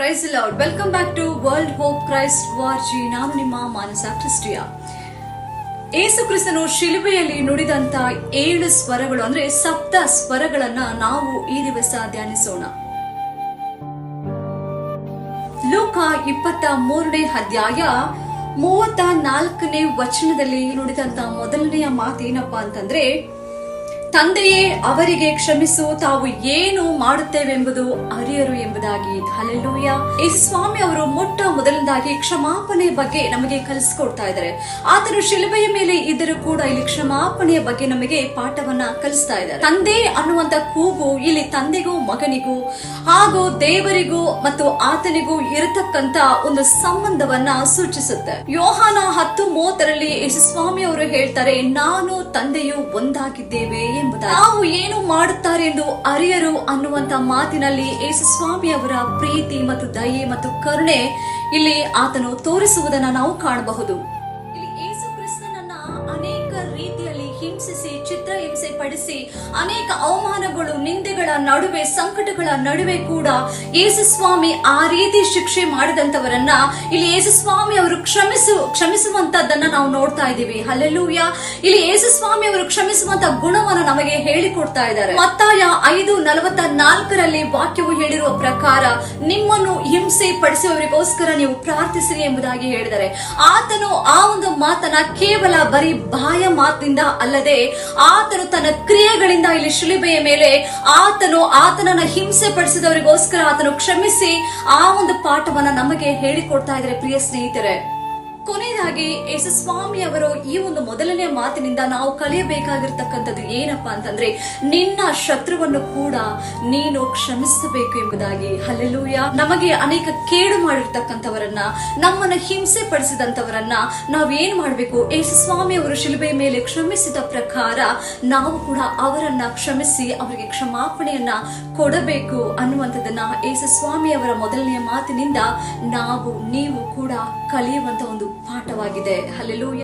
Price Lord. Welcome back to world hope Christ ವಾರ್ಜಿ. ನಾನು ನಿಮ್ಮ ಮಾನಸ ಕ್ರಿಸ್ಟಿಯಾ. ಏಸು ಕ್ರಿಸ್ತನು ಶಿಲುಬೆಯಲ್ಲಿ ನುಡಿದಂತ 7 ಸ್ವರಗಳು ಅಂದ್ರೆ ಸಪ್ತ ಸ್ವರಗಳನ್ನ ನಾವು ಈ ದಿವಸ ಧ್ಯಾನಿಸೋಣ. ಲೂಕ 23ನೇ ಅಧ್ಯಾಯ 34ನೇ ವಚನದಲ್ಲಿ ನುಡಿದಂತ ಮೊದಲನೆಯ ಮಾತೇನಪ್ಪಾ ಅಂತಂದ್ರೆ, ತಂದೆಯೇ ಅವರಿಗೆ ಕ್ಷಮಿಸು, ತಾವು ಏನು ಮಾಡುತ್ತೇವೆಂಬುದು ಅರಿಯರು ಎಂಬುದಾಗಿ. ಹಲ್ಲೆಲೂಯಾ. ಯೇಸು ಸ್ವಾಮಿ ಅವರು ಮೊಟ್ಟ ಮೊದಲನೇದಾಗಿ ಕ್ಷಮಾಪಣೆ ಬಗ್ಗೆ ನಮಗೆ ಕಲಿಸಿಕೊಡ್ತಾ ಇದ್ದಾರೆ. ಆತನು ಶಿಲುಬೆಯ ಮೇಲೆ ಇದ್ದರೂ ಕೂಡ ಇಲ್ಲಿ ಕ್ಷಮಾಪಣೆಯ ಬಗ್ಗೆ ನಮಗೆ ಪಾಠವನ್ನ ಕಲಿಸ್ತಾ ಇದ್ದಾರೆ. ತಂದೆ ಅನ್ನುವಂತ ಕೂಗು ಇಲ್ಲಿ ತಂದೆಗೂ ಮಗನಿಗೂ ಹಾಗೂ ದೇವರಿಗೂ ಮತ್ತು ಆತನಿಗೂ ಇರತಕ್ಕಂತ ಒಂದು ಸಂಬಂಧವನ್ನ ಸೂಚಿಸುತ್ತೆ. ಯೋಹಾನ 10:30ರಲ್ಲಿ ಯೇಸು ಸ್ವಾಮಿ ಅವರು ಹೇಳ್ತಾರೆ, ನಾನು ತಂದೆಯು ಒಂದಾಗಿದ್ದೇವೆ ಎಂಬುದಾಗಿ. ನಾವು ಏನು ಮಾಡುತ್ತಾರೆ ಎಂದು ಅರಿಯರು ಅನ್ನುವಂತ ಮಾತಿನಲ್ಲಿ ಯೇಸು ಸ್ವಾಮಿ ಅವರ ಪ್ರೀತಿ ಮತ್ತು ದಯೆ ಮತ್ತು ಕರುಣೆ ಇಲ್ಲಿ ಆತನು ತೋರಿಸುವುದನ್ನು ನಾವು ಕಾಣಬಹುದು. ಇಲ್ಲಿ ಯೇಸು ಕ್ರಿಸ್ತನನ್ನ ಅನೇಕ ರೀತಿಯಲ್ಲಿ ಹಿಂಸಿಸಿ, ಚಿತ್ರಹಿಂಸೆ ಪಡಿಸಿ, ಅನೇಕ ಅವಮಾನಗಳು, ನಿಂದೆಗಳ ನಡುವೆ, ಸಂಕಟಗಳ ನಡುವೆ ಕೂಡ ಯೇಸು ಸ್ವಾಮಿ ಆ ರೀತಿ ಶಿಕ್ಷೆ ಮಾಡಿದಂತವರನ್ನ ಇಲ್ಲಿ ಯೇಸು ಸ್ವಾಮಿ ಅವರು ಕ್ಷಮಿಸುವಂತದ್ದನ್ನ ನಾವು ನೋಡ್ತಾ ಇದ್ದೀವಿ. ಹಲ್ಲೆಲೂಯಾ. ಇಲ್ಲಿ ಯೇಸು ಸ್ವಾಮಿ ಅವರು ಕ್ಷಮಿಸುವಂತ ಗುಣವನ್ನು ನಮಗೆ ಹೇಳಿಕೊಡ್ತಾ ಇದ್ದಾರೆ. ಮತ್ತಾಯ 5:44ರಲ್ಲಿ ವಾಕ್ಯವು ಹೇಳಿರುವ ಪ್ರಕಾರ, ನಿಮ್ಮನ್ನು ಹಿಂಸೆ ಪಡಿಸುವವರಿಗೋಸ್ಕರ ನೀವು ಪ್ರಾರ್ಥಿಸಿರಿ ಎಂಬುದಾಗಿ ಹೇಳಿದ್ದಾರೆ. ಆತನು ಆ ಒಂದು ಮಾತನ್ನ ಕೇವಲ ಬರೀ ಬಾಯ ಮಾತಿನಿಂದ ಅಲ್ಲದೆ ಆತನು ತನ್ನ ಕ್ರಿಯೆಗಳಿಂದ ಇಲ್ಲಿ ಶಿಲುಬೆಯ ಮೇಲೆ ಆತನನ್ನ ಹಿಂಸೆ ಪಡಿಸಿದವರಿಗೋಸ್ಕರ ಆತನು ಕ್ಷಮಿಸಿ ಆ ಒಂದು ಪಾಠವನ್ನ ನಮಗೆ ಹೇಳಿಕೊಡ್ತಾ ಇದ್ದಾರೆ. ಪ್ರಿಯ ಸ್ನೇಹಿತರೆ, ಕೊನೆಯದಾಗಿ ಯೇಸು ಸ್ವಾಮಿ ಅವರು ಈ ಒಂದು ಮೊದಲನೇ ಮಾತಿನಿಂದ ನಾವು ಕಲಿಯಬೇಕಾಗಿರ್ತಕ್ಕಂಥದ್ದು ಏನಪ್ಪಾ ಅಂತಂದ್ರೆ, ನಿನ್ನ ಶತ್ರುವನ್ನು ಕೂಡ ನೀನು ಕ್ಷಮಿಸಬೇಕು ಎಂಬುದಾಗಿ. ಹಲ್ಲೆಲೂಯಾ. ನಮಗೆ ಅನೇಕ ಕೇಡು ಮಾಡಿರ್ತಕ್ಕಂಥವರನ್ನ, ನಮ್ಮನ್ನ ಹಿಂಸೆ ಪಡಿಸಿದಂತವರನ್ನ ನಾವೇನ್ ಮಾಡ್ಬೇಕು? ಯೇಸು ಸ್ವಾಮಿ ಅವರು ಶಿಲುಬೆಯ ಮೇಲೆ ಕ್ಷಮಿಸಿದ ಪ್ರಕಾರ ನಾವು ಕೂಡ ಅವರನ್ನ ಕ್ಷಮಿಸಿ ಅವರಿಗೆ ಕ್ಷಮಾಪಣೆಯನ್ನ ಕೊಡಬೇಕು ಅನ್ನುವಂಥದ್ದನ್ನ ಯೇಸು ಸ್ವಾಮಿ ಅವರ ಮೊದಲನೆಯ ಮಾತಿನಿಂದ ನೀವು ಕೂಡ ಕಲಿಯುವಂತ ಒಂದು ಪಾಠವಾಗಿದೆ. ಹಲ್ಲೆಲೂಯಾ.